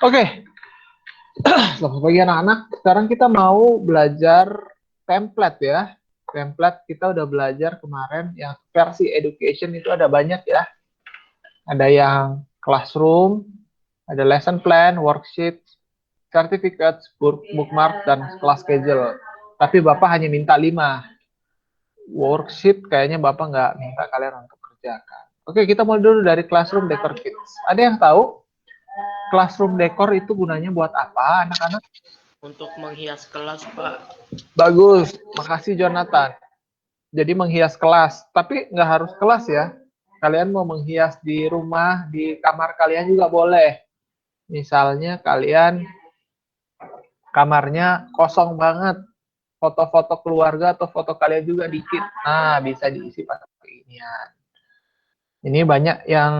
Oke, selamat pagi anak-anak. Sekarang kita mau belajar template ya. Template kita udah belajar kemarin yang versi education itu ada banyak ya. Ada yang classroom, ada lesson plan, worksheet, certificates, bookmark, dan class schedule. Tapi Bapak hanya minta 5. Worksheet kayaknya Bapak nggak minta kalian untuk kerjakan. Oke, kita mulai dulu dari classroom decor kits. Ada yang tahu classroom decor itu gunanya buat apa, anak-anak? Untuk menghias kelas, Pak. Bagus, makasih Jonathan. Jadi menghias kelas, tapi nggak harus kelas ya. Kalian mau menghias di rumah, di kamar kalian juga boleh. Misalnya kalian kamarnya kosong banget, foto-foto keluarga atau foto kalian juga dikit. Nah, bisa diisi pakai ini ya. Ini banyak yang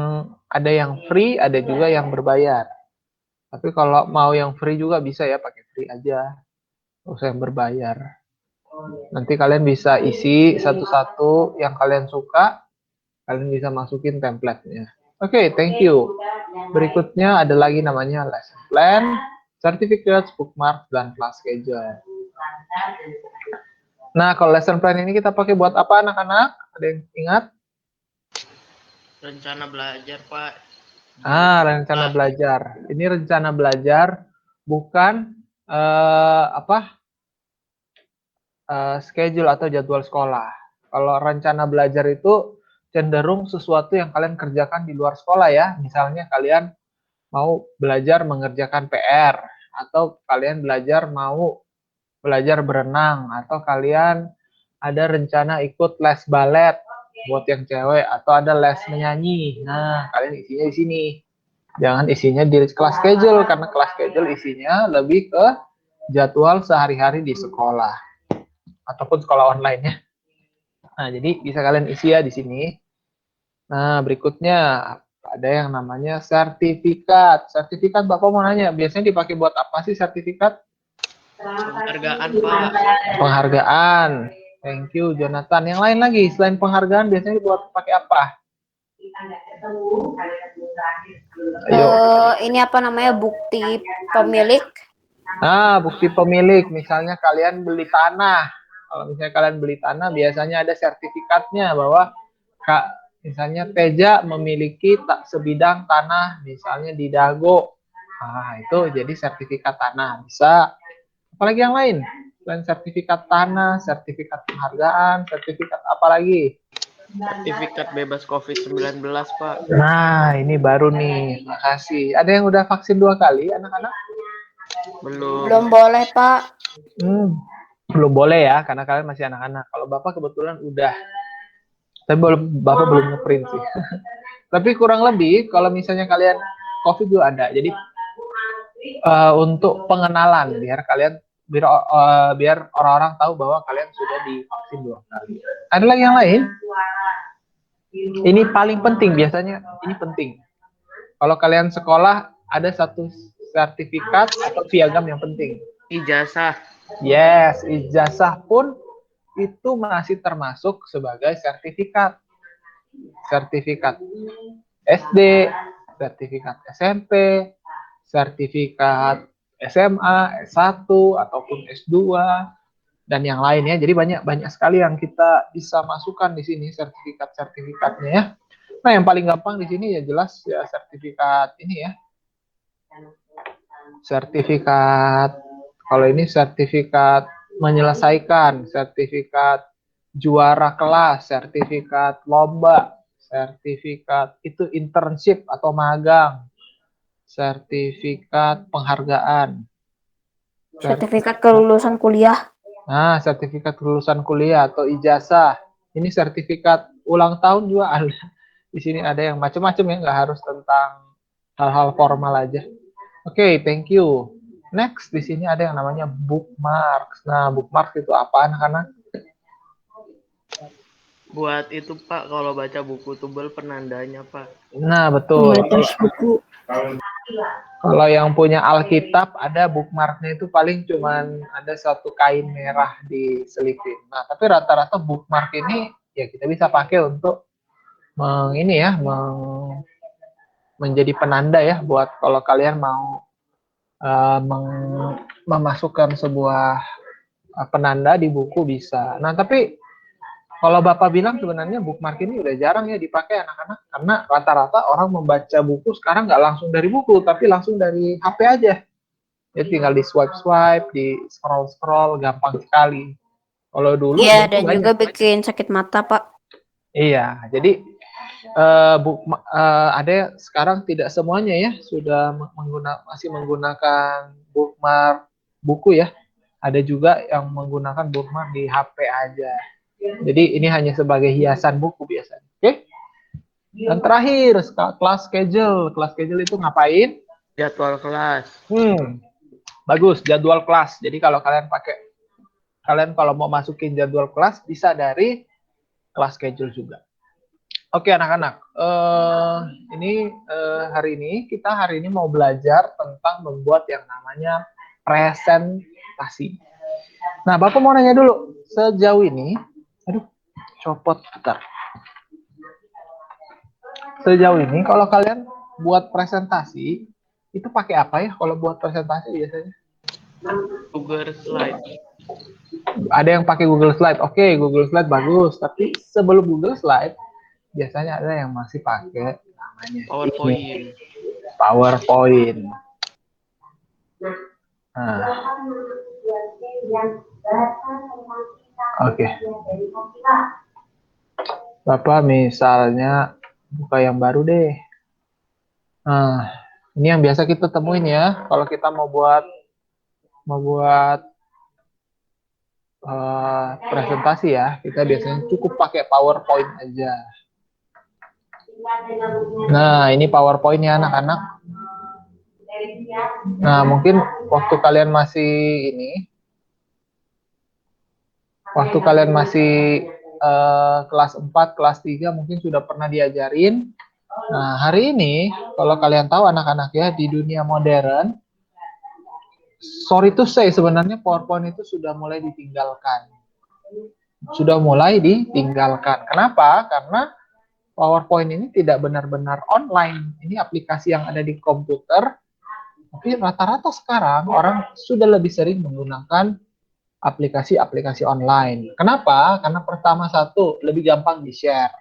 ada yang free, ada juga yang berbayar. Tapi kalau mau yang free juga bisa ya, pakai free aja. Nggak usah yang berbayar. Nanti kalian bisa isi satu-satu yang kalian suka, kalian bisa masukin template-nya. Oke, thank you. Berikutnya ada lagi namanya lesson plan, certificates, bookmark, dan class schedule. Nah, kalau lesson plan ini kita pakai buat apa anak-anak? Ada yang ingat? Rencana belajar, Pak. Rencana belajar. Ini rencana belajar, bukan schedule atau jadwal sekolah. Kalau rencana belajar itu cenderung sesuatu yang kalian kerjakan di luar sekolah ya. Misalnya kalian mau belajar mengerjakan PR, atau kalian mau belajar berenang, atau kalian ada rencana ikut les balet buat yang cewek, atau ada les menyanyi. Nah, kalian isinya di sini. Jangan isinya di kelas schedule, karena kelas schedule isinya lebih ke jadwal sehari-hari di sekolah ataupun sekolah online ya. Nah, jadi bisa kalian isi ya di sini. Nah, berikutnya ada yang namanya sertifikat. Sertifikat Bapak mau nanya, biasanya dipakai buat apa sih sertifikat? Penghargaan, Pak. Penghargaan. Thank you, Jonathan. Yang lain lagi, selain penghargaan biasanya buat pakai apa? Ayo. Ini apa namanya, bukti pemilik? Bukti pemilik. Misalnya kalian beli tanah. Kalau misalnya kalian beli tanah, biasanya ada sertifikatnya bahwa misalnya Teja memiliki sebidang tanah, misalnya di Dago. Nah, itu jadi sertifikat tanah. Bisa. Apalagi yang lain? Selain sertifikat tanah, sertifikat penghargaan, sertifikat apa lagi? Sertifikat bebas COVID-19, Pak. Nah, ini baru nih. Makasih. Ada yang udah vaksin 2 kali, anak-anak? Belum boleh, Pak. Belum boleh ya, karena kalian masih anak-anak. Kalau Bapak kebetulan udah. Tapi Bapak belum ngeprint sih. Tapi kurang lebih, kalau misalnya kalian COVID juga ada. Jadi, untuk pengenalan, biar orang-orang tahu bahwa kalian sudah divaksin 2 kali. Ada lagi yang lain? Ini paling penting, biasanya ini penting. Kalau kalian sekolah, ada satu sertifikat atau piagam yang penting. Ijazah. Yes, ijazah pun itu masih termasuk sebagai sertifikat. Sertifikat SD, sertifikat SMP, sertifikat SMA, S1, ataupun S2, dan yang lainnya. Jadi banyak sekali yang kita bisa masukkan di sini sertifikat-sertifikatnya ya. Nah, yang paling gampang di sini ya jelas ya sertifikat ini ya. Sertifikat, kalau ini sertifikat menyelesaikan, sertifikat juara kelas, sertifikat lomba, sertifikat itu internship atau magang, sertifikat penghargaan, Sertifikat kelulusan kuliah. Nah, sertifikat kelulusan kuliah atau ijazah. Ini sertifikat ulang tahun juga ada. Di sini ada yang macam-macam ya, nggak harus tentang hal-hal formal aja. Oke, thank you. Next, di sini ada yang namanya bookmarks. Nah, bookmarks itu apa, anak-anak? Buat itu, Pak, kalau baca buku tebal penandanya, Pak. Nah, betul. Buku. Kalau yang punya Alkitab, ada bookmarknya itu paling cuman ada satu kain merah diselipin. Nah, tapi rata-rata bookmark ini ya kita bisa pakai untuk menjadi penanda ya buat kalau kalian mau memasukkan sebuah penanda di buku bisa. Nah, tapi kalau Bapak bilang sebenarnya bookmark ini udah jarang ya dipakai anak-anak, karena rata-rata orang membaca buku sekarang nggak langsung dari buku, tapi langsung dari HP aja. Jadi tinggal di swipe-swipe, di scroll-scroll, gampang sekali. Kalau dulu Iya, buku dan banyak. juga bikin sakit mata, Pak. Iya, jadi ada sekarang tidak semuanya ya sudah masih menggunakan bookmark buku ya. Ada juga yang menggunakan bookmark di HP aja. Jadi ini hanya sebagai hiasan buku biasanya. Oke? Dan terakhir, kelas schedule. Kelas schedule itu ngapain? Jadwal kelas. Bagus, jadwal kelas. Jadi kalau kalian kalau mau masukin jadwal kelas bisa dari kelas schedule juga. Oke anak-anak, hari ini mau belajar tentang membuat yang namanya presentasi. Nah, Bapak mau nanya dulu, sejauh ini, copot bentar. Sejauh ini, kalau kalian buat presentasi, itu pakai apa ya kalau buat presentasi biasanya? Google Slide. Ada yang pakai Google Slide. Oke, Google Slide bagus. Tapi sebelum Google Slide, biasanya ada yang masih pakai namanya PowerPoint. PowerPoint. Nah. Oke. Bapak misalnya buka yang baru deh. Nah, ini yang biasa kita temuin ya kalau kita mau buat presentasi ya, kita biasanya cukup pakai PowerPoint aja. Nah, ini PowerPoint-nya anak-anak. Nah, mungkin waktu kalian masih kelas 4, kelas 3 mungkin sudah pernah diajarin. Nah, hari ini kalau kalian tahu anak-anak ya, di dunia modern, sorry to say, sebenarnya PowerPoint itu sudah mulai ditinggalkan. Kenapa? Karena PowerPoint ini tidak benar-benar online. Ini aplikasi yang ada di komputer. Tapi rata-rata sekarang orang sudah lebih sering menggunakan aplikasi-aplikasi online. Kenapa? Karena pertama, satu, lebih gampang di-share.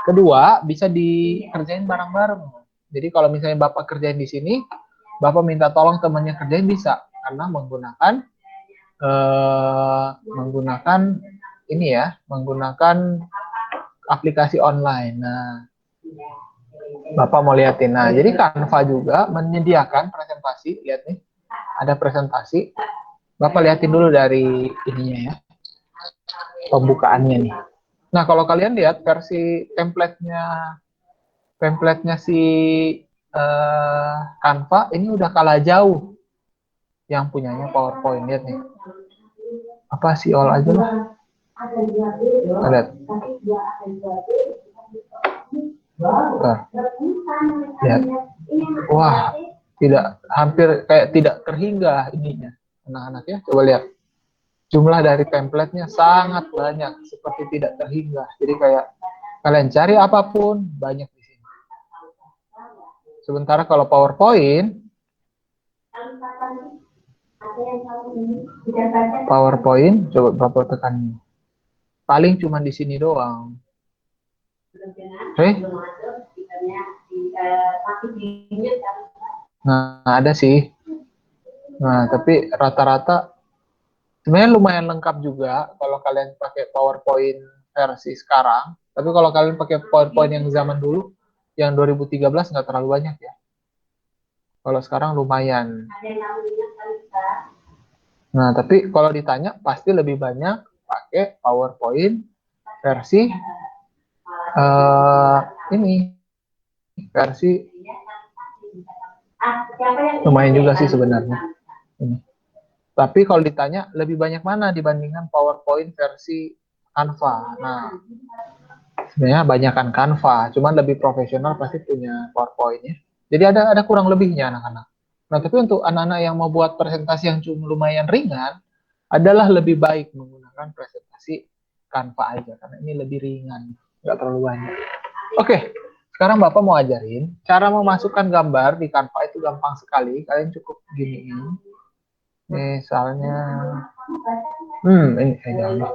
Kedua, bisa dikerjain bareng-bareng. Jadi kalau misalnya Bapak kerjain di sini, Bapak minta tolong temannya kerjain bisa, karena menggunakan aplikasi online. Nah, Bapak mau liatin. Nah, jadi Canva juga menyediakan presentasi. Lihat nih, ada presentasi. Bapak liatin dulu dari ininya ya, pembukaannya nih. Nah, kalau kalian lihat versi template-nya si Canva ini udah kalah jauh yang punyanya PowerPoint. Lihat nih. Apa sih all aja lah. Lihat. Lihat. Wah, hampir kayak tidak terhingga ininya. Anak-anak ya, coba lihat. Jumlah dari template-nya sangat banyak, seperti tidak terhingga. Jadi kayak kalian cari apapun, banyak di sini. Sementara kalau PowerPoint, coba Bapak tekan. Paling cuma di sini doang. Nah, ada sih. Nah, tapi rata-rata sebenarnya lumayan lengkap juga kalau kalian pakai PowerPoint versi sekarang. Tapi kalau kalian pakai PowerPoint yang zaman dulu, yang 2013 nggak terlalu banyak ya. Kalau sekarang lumayan. Nah, tapi kalau ditanya pasti lebih banyak pakai PowerPoint versi versi lumayan juga sih sebenarnya. Ini. Tapi kalau ditanya lebih banyak mana dibandingkan PowerPoint versi Canva. Nah, sebenarnya banyakkan Canva, cuman lebih profesional pasti punya PowerPoint ya. Jadi ada kurang lebihnya anak-anak. Nah, tapi untuk anak-anak yang mau buat presentasi yang cuma lumayan ringan, adalah lebih baik menggunakan presentasi Canva aja, karena ini lebih ringan, nggak terlalu banyak. Oke, sekarang Bapak mau ajarin cara memasukkan gambar di Canva itu gampang sekali. Kalian cukup giniin. Misalnya, ini jangan.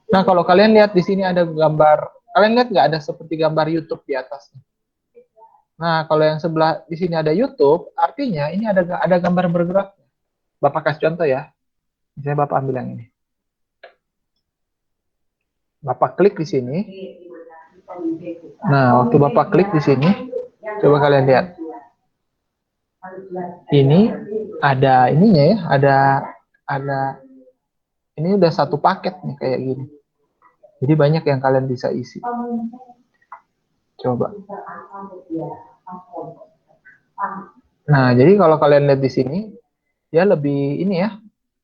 Nah, kalau kalian lihat di sini ada gambar, kalian lihat nggak ada seperti gambar YouTube di atasnya? Nah, kalau yang sebelah di sini ada YouTube, artinya ini ada gambar bergerak. Bapak kasih contoh ya. Misalnya Bapak ambil yang ini. Bapak klik di sini. Nah, waktu Bapak klik di sini, coba kalian lihat. Ini ada ininya ya, ada ini udah satu paket nih kayak gini. Jadi banyak yang kalian bisa isi. Coba. Nah, jadi kalau kalian lihat di sini, dia lebih ini ya,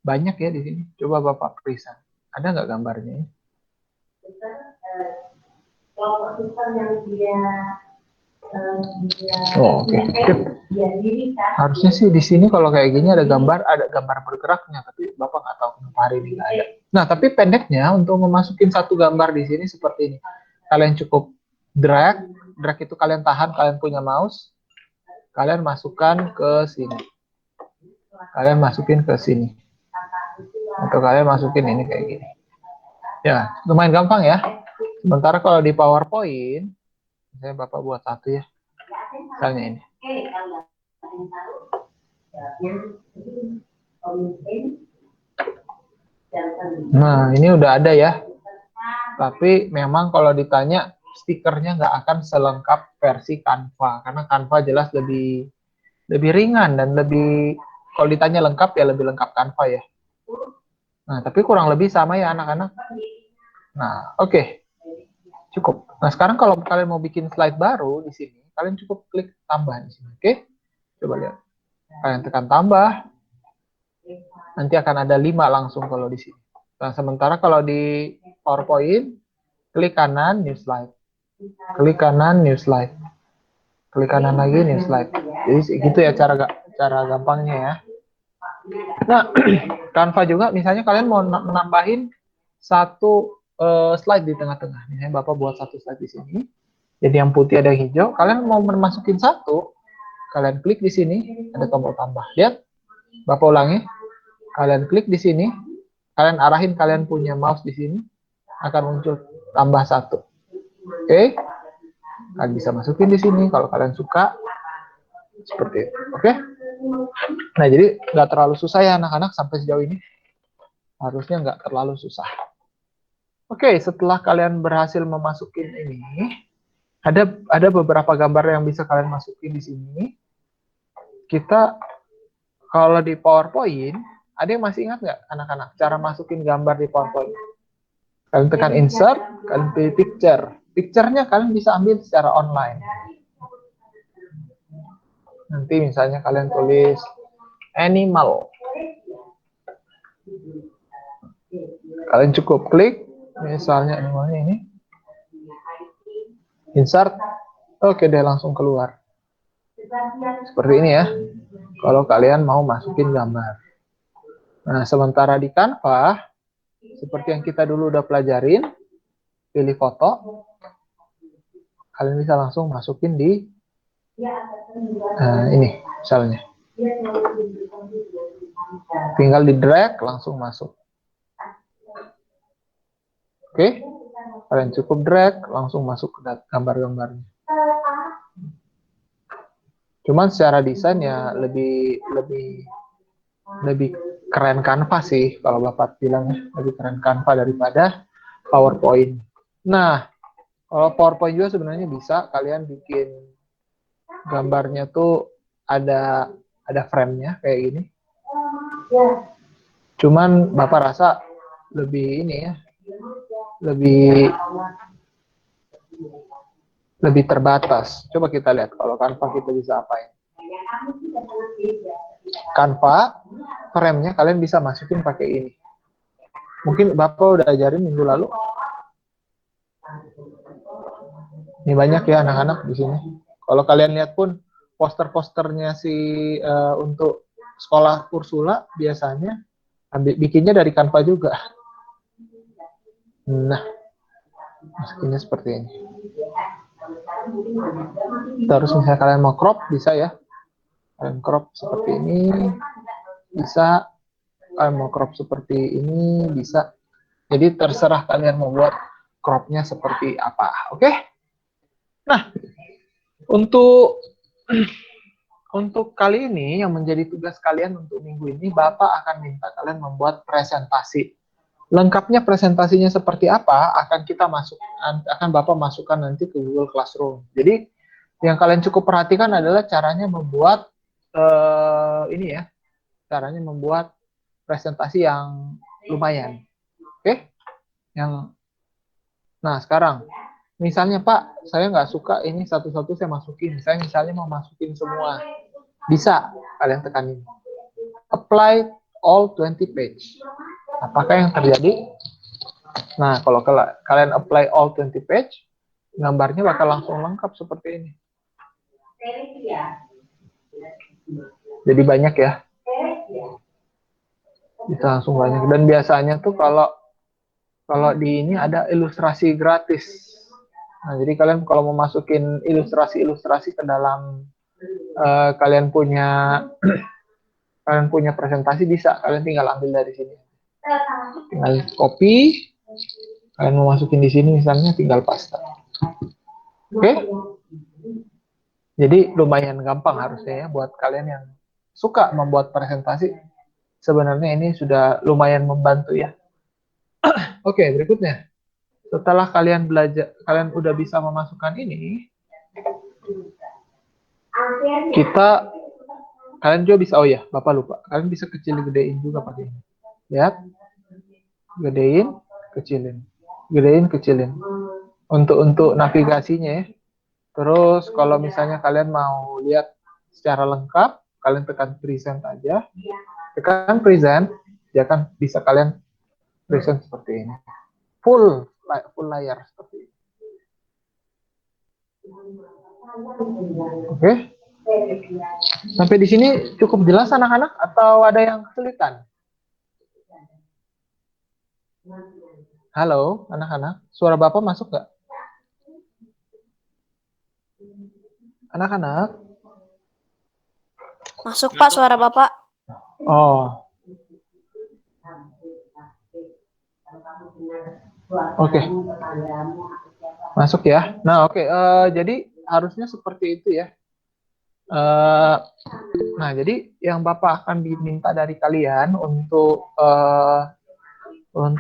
banyak ya di sini. Coba Bapak periksa. Ada nggak gambarnya? Oh, oke. Harusnya sih di sini kalau kayak gini ada gambar bergeraknya, tapi Bapak nggak tahu kenapa hari ini nggak ada. Nah, tapi pendeknya untuk memasukin satu gambar di sini seperti ini. Kalian cukup drag itu kalian tahan, kalian punya mouse, kalian masukkan ke sini. Kalian masukin ke sini. Atau kalian masukin ini kayak gini. Ya, lumayan gampang ya. Sementara kalau di PowerPoint, saya Bapak buat satu ya. Misalnya ini. Nah, ini udah ada ya. Tapi memang kalau ditanya, stikernya nggak akan selengkap versi Canva. Karena Canva jelas lebih ringan dan lebih, kalau ditanya lengkap ya lebih lengkap Canva ya. Nah, tapi kurang lebih sama ya anak-anak. Nah, oke. Cukup. Nah, sekarang kalau kalian mau bikin slide baru di sini, kalian cukup klik tambah di sini. Oke? Coba lihat. Kalian tekan tambah. Nanti akan ada 5 langsung kalau di sini. Nah, sementara kalau di PowerPoint, klik kanan, new slide. Klik kanan, new slide. Klik kanan lagi, new slide. Jadi gitu ya cara gampangnya ya. Nah, Canva juga misalnya kalian mau menambahin satu slide di tengah-tengah. Misalnya Bapak buat satu slide di sini. Jadi yang putih ada yang hijau. Kalian mau masukin satu, kalian klik di sini, ada tombol tambah. Lihat, Bapak ulangi. Kalian klik di sini, kalian arahin kalian punya mouse di sini, akan muncul tambah satu. Oke? Kalian bisa masukin di sini kalau kalian suka. Seperti itu. Oke? Nah, jadi nggak terlalu susah ya anak-anak sampai sejauh ini. Harusnya nggak terlalu susah. Oke, setelah kalian berhasil memasukin ini, ada beberapa gambar yang bisa kalian masukin di sini. Kita kalau di PowerPoint, ada yang masih ingat nggak anak-anak cara masukin gambar di PowerPoint? Kalian tekan insert, kalian pilih picture. Picture-nya kalian bisa ambil secara online. Nanti misalnya kalian tulis animal. Kalian cukup klik, misalnya animalnya ini. Insert, oke deh langsung keluar. Seperti ini ya, kalau kalian mau masukin gambar. Nah, sementara di Canva, seperti yang kita dulu udah pelajarin, pilih foto, kalian bisa langsung masukin di ini, misalnya. Tinggal di drag, langsung masuk. Oke, kalian cukup drag, langsung masuk ke gambar-gambarnya. Cuman secara desain ya lebih keren Canva sih kalau Bapak bilang ya, lebih keren Canva daripada PowerPoint. Nah, kalau PowerPoint juga sebenarnya bisa kalian bikin gambarnya tuh ada frame-nya kayak gini. Cuman Bapak rasa lebih ini ya, lebih terbatas. Coba kita lihat kalau Canva kita bisa apain. Canva frame-nya kalian bisa masukin pakai ini. Mungkin Bapak udah ajarin minggu lalu. Ini banyak ya anak-anak di sini. Kalau kalian lihat pun poster-posternya untuk sekolah Ursula biasanya bikinnya dari Canva juga. Nah, masukinnya seperti ini. Terus misalnya kalian mau crop, bisa ya. Kalian crop seperti ini, bisa. Kalian mau crop seperti ini, bisa. Jadi terserah kalian mau buat cropnya seperti apa. Oke? Nah, untuk kali ini yang menjadi tugas kalian untuk minggu ini, Bapak akan minta kalian membuat presentasi. Lengkapnya presentasinya seperti apa akan Bapak masukkan nanti ke Google Classroom. Jadi yang kalian cukup perhatikan adalah caranya membuat ini ya, caranya membuat presentasi yang lumayan. Oke? Nah sekarang, misalnya Pak, saya nggak suka ini satu-satu saya masukin. Saya misalnya mau masukin semua, bisa kalian tekan ini. Apply all 20 page. Apakah yang terjadi? Nah, kalau kalian apply all 20 page, gambarnya bakal langsung lengkap seperti ini. Jadi banyak ya. Bisa langsung banyak. Dan biasanya tuh kalau di ini ada ilustrasi gratis. Nah, jadi kalian kalau mau masukin ilustrasi-ilustrasi ke dalam kalian punya presentasi bisa. Kalian tinggal ambil dari sini. Tinggal copy. Kalian mau masukin di sini misalnya tinggal paste. Oke? Jadi lumayan gampang harusnya ya buat kalian yang suka membuat presentasi. Sebenarnya ini sudah lumayan membantu ya. Oke, berikutnya. Setelah kalian udah bisa memasukkan ini, kalian juga bisa, oh ya, Bapak lupa. Kalian bisa gedein juga pakai ini. Lihat. Gedein, kecilin. Gedein, kecilin. Untuk navigasinya ya. Terus kalau misalnya kalian mau lihat secara lengkap, kalian tekan present aja. Tekan present, dia akan bisa kalian present seperti ini. Full layar seperti ini. Oke. Sampai di sini cukup jelas anak-anak atau ada yang kesulitan? Halo, anak-anak. Suara Bapak masuk nggak? Anak-anak. Masuk Pak suara Bapak. Oh. Oke. Masuk ya. Nah, oke. Jadi harusnya seperti itu ya. Nah, jadi yang Bapak akan diminta dari kalian untuk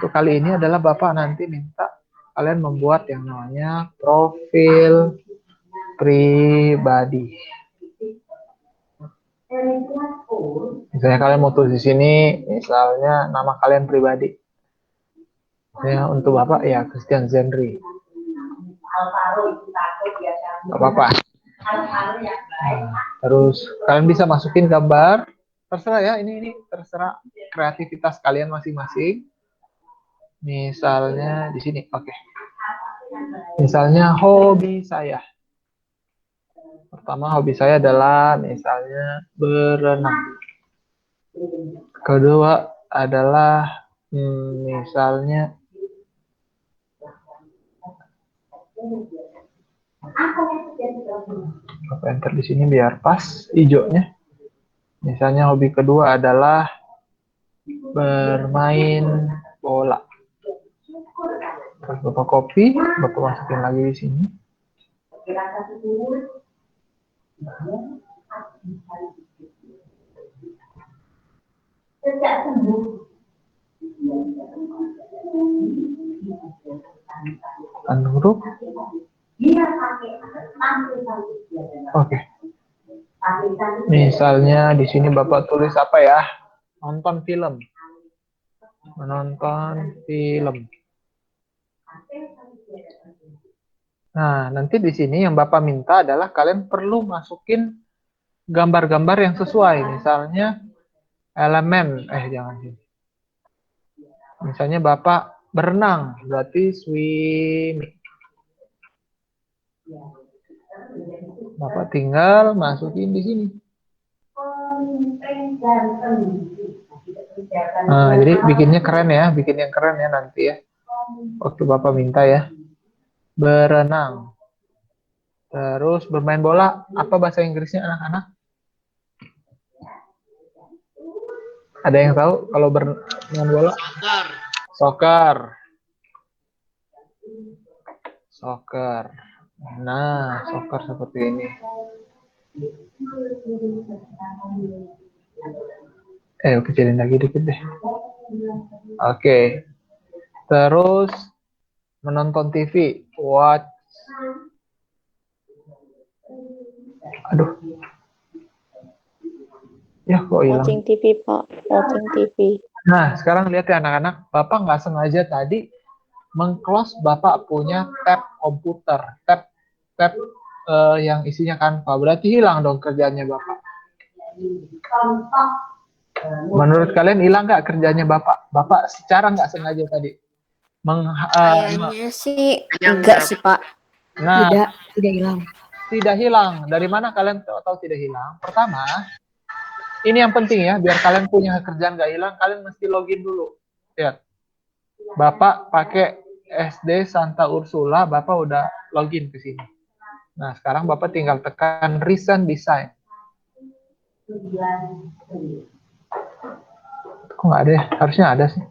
kali ini adalah Bapak nanti minta kalian membuat yang namanya profil pribadi. Misalnya kalian mau tulis di sini, misalnya nama kalian pribadi. Misalnya untuk Bapak ya Christian Zenry. Gak apa-apa. Terus kalian bisa masukin gambar, terserah ya, ini terserah kreativitas kalian masing-masing. Misalnya di sini, oke. Misalnya hobi saya. Pertama hobi saya adalah misalnya berenang. Kedua adalah misalnya enter di sini biar pas hijaunya. Misalnya hobi kedua adalah bermain bola. Terus Bapak copy, Bapak masukin lagi di sini. Huruf. Oke. Misalnya di sini Bapak tulis apa ya? Nonton film. Menonton film. Nah, nanti di sini yang Bapak minta adalah kalian perlu masukin gambar-gambar yang sesuai. Misalnya elemen, jangan sini. Misalnya Bapak berenang, berarti swimming. Bapak tinggal masukin di sini. Nah, jadi bikinnya keren ya, bikin yang keren ya nanti ya. Waktu Bapak minta ya. Berenang. Terus bermain bola, apa bahasa Inggrisnya anak-anak? Ada yang tahu kalau bermain bola? Soccer. Soccer. Soccer. Nah, soccer seperti ini. Kecilin lagi dikit deh. Oke. Terus menonton TV. Watch. Aduh. Ya, kok hilang? Watching TV, Pak. Watching TV. Nah, sekarang lihat ya anak-anak. Bapak nggak sengaja tadi meng-close Bapak punya tab komputer. Tab yang isinya Canva. Berarti hilang dong kerjanya Bapak. Menurut kalian hilang nggak kerjanya Bapak? Bapak secara nggak sengaja tadi. Kayaknya sih Yang enggak sih, Pak. Nah, Tidak hilang. tidak hilang. Dari mana kalian tahu tidak hilang? Pertama, ini yang penting ya, biar kalian punya kerjaan nggak hilang, kalian mesti login dulu. Lihat, Bapak pakai SD Santa Ursula, Bapak udah login ke sini. Nah, sekarang Bapak tinggal tekan Recent Design. Kok nggak ada ya? Harusnya ada sih.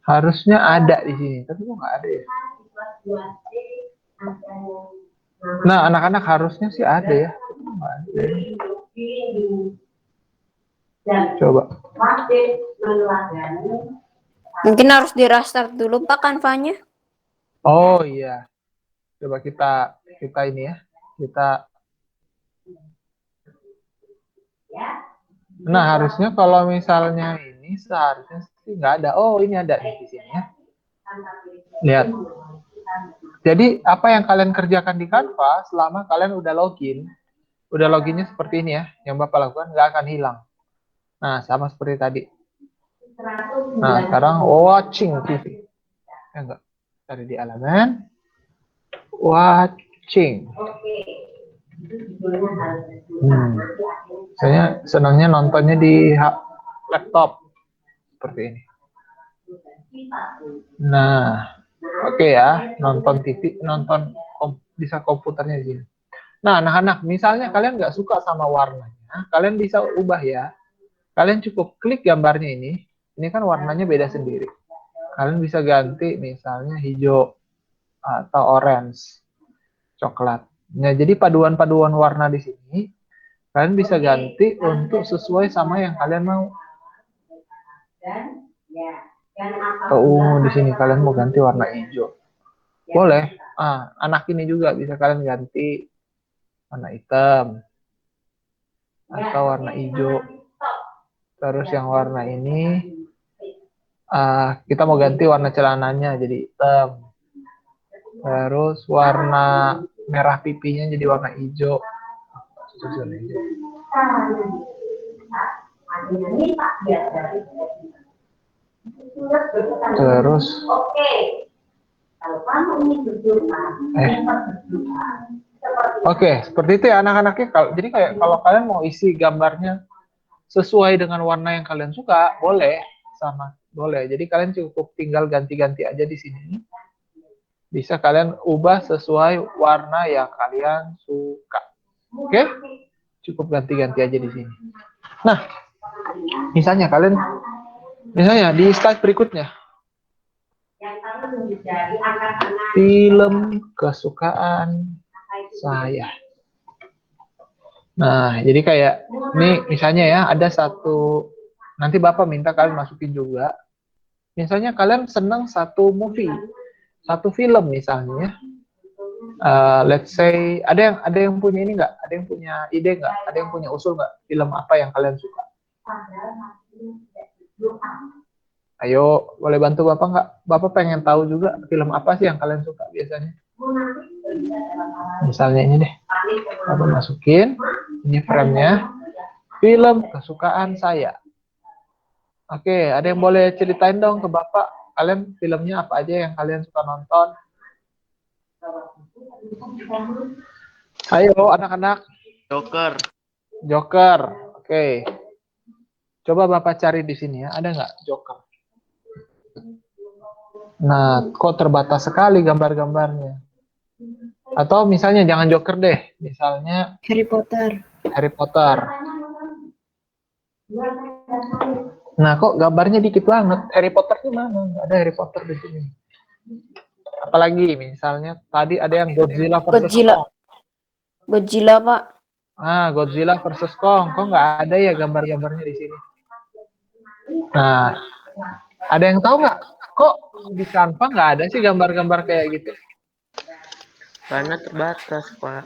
Harusnya ada di sini, tapi kok nggak ada ya? Nah, anak-anak harusnya sih ada ya. Nggak ada. Coba. Mungkin harus di-restart dulu, Pak, Canva-nya. Oh iya. Coba kita ini ya. Nah, harusnya kalau misalnya ini seharusnya sih nggak ada. Oh, ini ada di sini ya. Lihat. Jadi, apa yang kalian kerjakan di Canva selama kalian udah loginnya seperti ini ya, yang Bapak lakukan nggak akan hilang. Nah, sama seperti tadi. Nah, sekarang watching TV. Enggak. Tadi di elemen. Watching. Saya senangnya nontonnya di laptop. Seperti ini. Nah, oke ya. Nonton TV, bisa komputernya di sini. Nah, anak-anak, misalnya kalian nggak suka sama warnanya, kalian bisa ubah ya. Kalian cukup klik gambarnya ini. Ini kan warnanya beda sendiri. Kalian bisa ganti misalnya hijau atau orange, coklat. Nah, jadi paduan-paduan warna di sini kalian bisa ganti untuk sesuai sama yang kalian mau. Di sini kalian mau ganti warna hijau. Boleh. Anak ini juga bisa kalian ganti warna hitam atau warna hijau. Terus yang warna ini kita mau ganti warna celananya jadi hitam. Terus warna merah pipinya jadi warna hijau. Terus Oke, seperti itu ya anak-anaknya. Jadi kayak kalau kalian mau isi gambarnya sesuai dengan warna yang kalian suka, boleh. Jadi kalian cukup tinggal ganti-ganti aja di sini. Bisa kalian ubah sesuai warna yang kalian suka. Oke? Cukup ganti-ganti aja di sini. Nah, misalnya di slide berikutnya. Film kesukaan saya. Nah, jadi kayak ini misalnya ya ada satu, nanti Bapak minta kalian masukin juga. Misalnya kalian senang satu film misalnya. Let's say ada yang punya ini nggak? Ada yang punya ide nggak? Ada yang punya usul nggak? Film apa yang kalian suka? Ayo, boleh bantu Bapak nggak? Bapak pengen tahu juga film apa sih yang kalian suka biasanya. Misalnya ini deh. Bapak masukin. Ini frame-nya. Film kesukaan saya. Oke, ada yang boleh ceritain dong ke Bapak. Kalian filmnya apa aja yang kalian suka nonton? Ayo anak-anak. Joker. Oke. Coba Bapak cari di sini ya. Ada nggak Joker? Nah, kok terbatas sekali gambar-gambarnya. Atau misalnya jangan Joker deh, misalnya Harry Potter. Harry Potter. Nah, kok gambarnya dikit banget. Harry Potter di mana? Nggak ada Harry Potter di sini. Apalagi misalnya tadi ada yang Godzilla versus Godzilla. Kong. Godzilla, Pak. Godzilla versus Kong. Kok nggak ada ya gambar-gambarnya di sini? Nah, ada yang tahu nggak? Kok di Canva nggak ada sih gambar-gambar kayak gitu? Karena terbatas, Pak.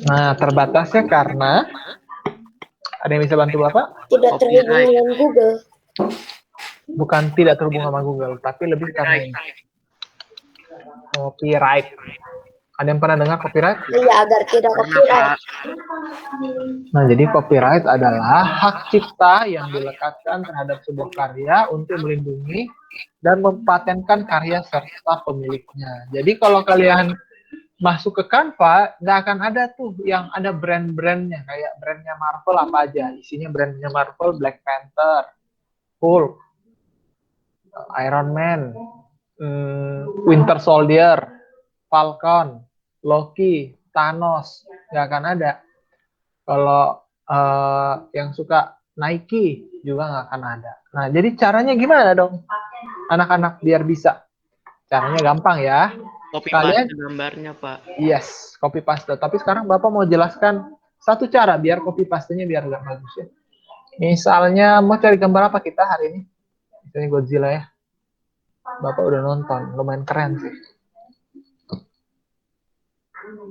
Nah, terbatasnya karena ada yang bisa bantu Bapak? Tidak terhubung Copyright. dengan Google. Bukan tidak terhubung sama Google, tapi lebih karena ini. Copyright. Ada yang pernah dengar copyright? Iya, agar tidak Karena, copyright. Pak, Nah, jadi copyright adalah hak cipta yang dilekatkan terhadap sebuah karya untuk melindungi dan mempatenkan karya serta pemiliknya. Jadi kalau kalian masuk ke Canva, nggak akan ada tuh yang ada brand-brandnya, kayak brandnya Marvel apa aja. Isinya brandnya Marvel, Black Panther, Hulk, Iron Man, Winter Soldier, Falcon, Loki, Thanos, nggak akan ada. Kalau yang suka Nike juga nggak akan ada. Nah, jadi caranya gimana dong? Anak-anak biar bisa. Caranya gampang ya. copy Kalian, paste gambarnya, Pak. yes, copy paste. Tapi sekarang Bapak mau jelaskan satu cara biar copy paste-nya biar nggak bagus ya. Misalnya mau cari gambar apa kita hari ini? Misalnya Godzilla ya. Bapak udah nonton, lumayan keren sih.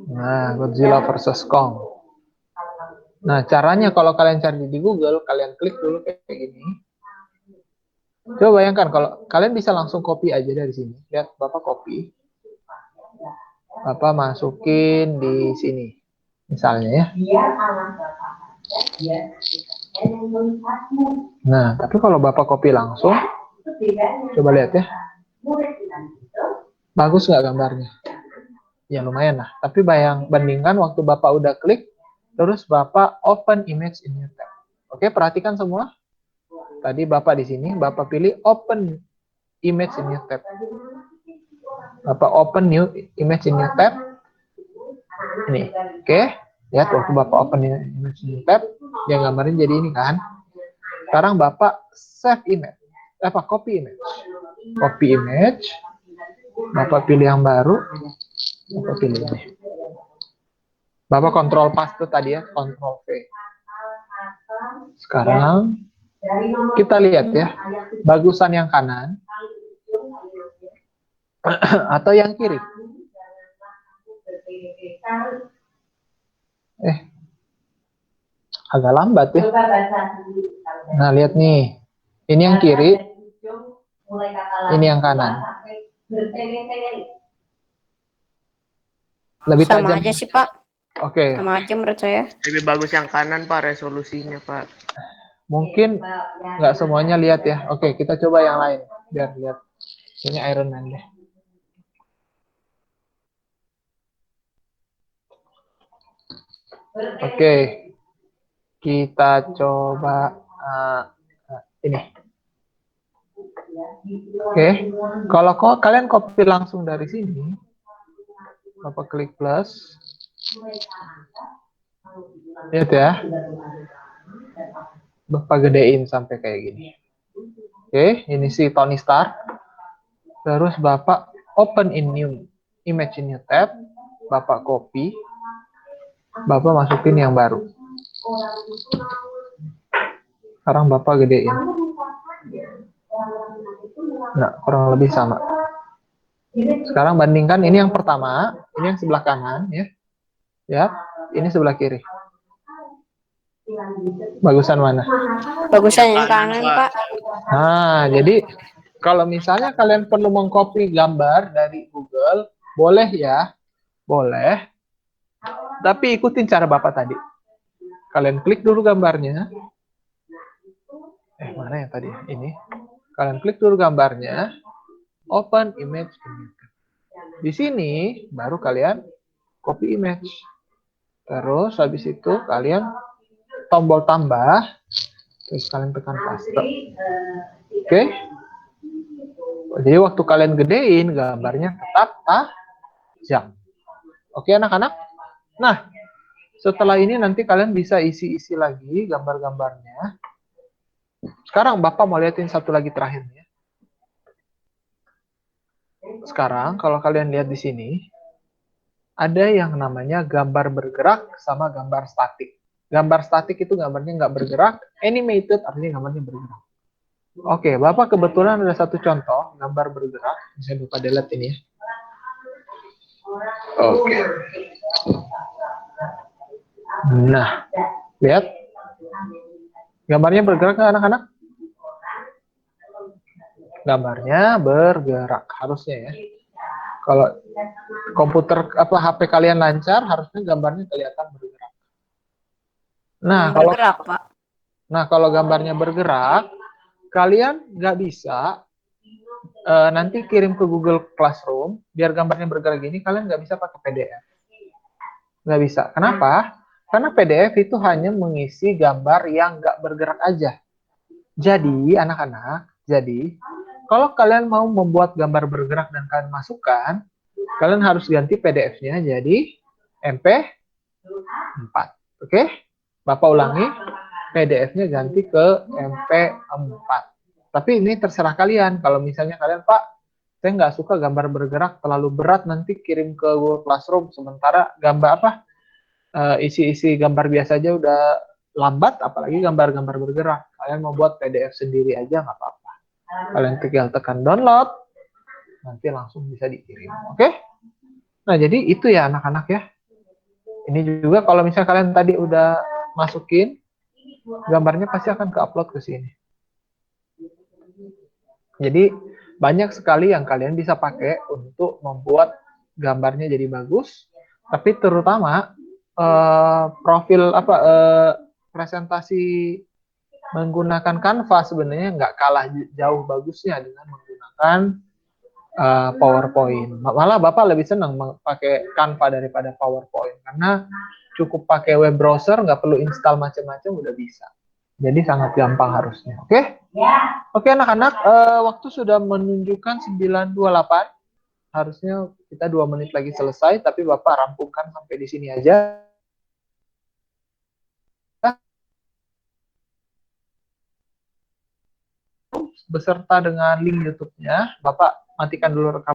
Nah, Godzilla versus Kong. Nah, caranya kalau kalian cari di Google, kalian klik dulu kayak gini. Coba bayangkan kalau kalian bisa langsung copy aja dari sini. Lihat, Bapak copy. Bapak masukin di sini. Misalnya ya. Nah, tapi kalau Bapak copy langsung, coba lihat ya. Bagus nggak gambarnya? Ya lumayan lah. Tapi bandingkan waktu Bapak udah klik, terus Bapak open image in new tab. Oke, perhatikan semua. Tadi Bapak di sini, Bapak pilih open image in new tab. Bapak open new image in new tab. Ini, oke. Lihat waktu Bapak open image in new tab, dia gambarin jadi ini kan. Sekarang Bapak save image. Copy image. Copy image. Bapak pilih yang baru. Bapak pilih ini. Bapak kontrol paste tadi ya, kontrol V. Sekarang kita lihat ya, bagusan yang kanan atau yang kiri. Agak lambat ya. Nah, lihat nih. Ini yang kiri, ini yang kanan. Lebih Sama tajam. aja sih, Pak. Oke. Sama aja menurut saya. Lebih bagus yang kanan, Pak, resolusinya, Pak. Mungkin nggak semuanya lihat ya. Oke, kita coba yang lain biar lihat. Ini Iron Man deh. Oke, kita coba ini. Oke, kalau kalian copy langsung dari sini, Bapak klik plus. Lihat ya. Bapak gedein sampai kayak gini. Oke, ini si Tony Stark. Terus Bapak open in new image in new tab. Bapak copy. Bapak masukin yang baru. Sekarang Bapak gedein. Nah, kurang lebih sama. Sekarang bandingkan ini yang pertama, ini yang sebelah kanan ya. Ya, ini sebelah kiri. Bagusan mana? Bagusan yang kanan, Pak. Nah, jadi kalau misalnya kalian perlu mengcopy gambar dari Google, boleh ya. Boleh. Tapi ikutin cara Bapak tadi. Kalian klik dulu gambarnya. Mana yang tadi? Ini. Kalian klik dulu gambarnya. Open image. Di sini baru kalian copy image. Terus habis itu kalian tombol tambah. Terus kalian tekan paste. Oke. Jadi waktu kalian gedein, gambarnya tetap tajam. Oke anak-anak? Nah, setelah ini nanti kalian bisa isi-isi lagi gambar-gambarnya. Sekarang Bapak mau liatin satu lagi terakhir ya. Sekarang kalau kalian lihat di sini, ada yang namanya gambar bergerak sama gambar statik. Gambar statik itu gambarnya nggak bergerak, animated artinya gambarnya bergerak. Oke, Bapak kebetulan ada satu contoh gambar bergerak. Bisa lupa delete ini ya. Oke. Nah, lihat. Gambarnya bergerak nggak anak-anak? Gambarnya bergerak harusnya ya. Kalau komputer HP kalian lancar, harusnya gambarnya kelihatan bergerak. Nah, Bergerak, Pak. kalau gambarnya bergerak, kalian nggak bisa nanti kirim ke Google Classroom, biar gambarnya bergerak gini, kalian nggak bisa pakai PDF. Nggak bisa. Kenapa? Karena PDF itu hanya mengisi gambar yang nggak bergerak aja. Jadi, anak-anak, kalau kalian mau membuat gambar bergerak dan kalian masukkan, kalian harus ganti PDF-nya jadi MP4. Oke? Bapak ulangi, PDF-nya ganti ke MP4. Tapi ini terserah kalian. Kalau misalnya kalian, Pak, saya nggak suka gambar bergerak, terlalu berat, nanti kirim ke Google Classroom. Sementara gambar isi-isi gambar biasa aja udah lambat, apalagi gambar-gambar bergerak. Kalian mau buat PDF sendiri aja nggak apa-apa. Kalian tinggal tekan download, nanti langsung bisa dikirim. Oke? Nah, jadi itu ya anak-anak ya. Ini juga kalau misalnya kalian tadi udah masukin, gambarnya pasti akan ke-upload ke sini. Jadi banyak sekali yang kalian bisa pakai untuk membuat gambarnya jadi bagus, tapi terutama profil presentasi menggunakan Canva sebenarnya nggak kalah jauh bagusnya dengan menggunakan PowerPoint. Malah Bapak lebih senang pakai Canva daripada PowerPoint karena cukup pakai web browser, nggak perlu install macam-macam, udah bisa. Jadi sangat gampang harusnya. Oke? Oke anak-anak, waktu sudah menunjukkan 9.28. Harusnya kita 2 menit lagi selesai, tapi Bapak rampungkan sampai di sini aja. Beserta dengan link YouTube-nya, Bapak matikan dulu rekaman.